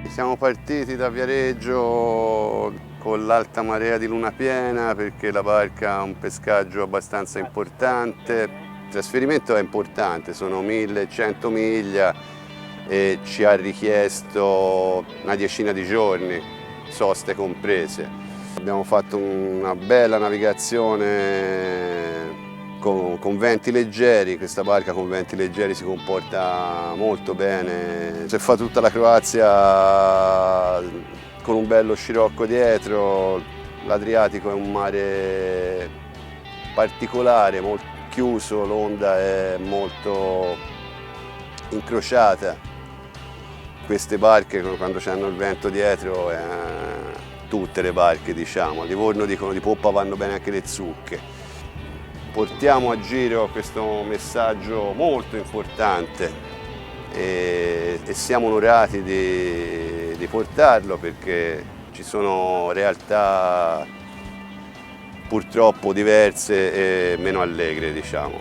Siamo partiti da Viareggio con l'alta marea di luna piena perché la barca ha un pescaggio abbastanza importante. Il trasferimento è importante, sono 1100 miglia e ci ha richiesto una decina di giorni, soste comprese. Abbiamo fatto una bella navigazione con venti leggeri. Questa barca con venti leggeri si comporta molto bene. Se fa tutta la Croazia con un bello scirocco dietro, l'Adriatico è un mare particolare, molto chiuso, l'onda è molto incrociata. Queste barche quando hanno il vento dietro, tutte le barche diciamo, a Livorno dicono di poppa vanno bene anche le zucche. Portiamo a giro questo messaggio molto importante e siamo onorati di portarlo perché ci sono realtà purtroppo diverse e meno allegre, diciamo.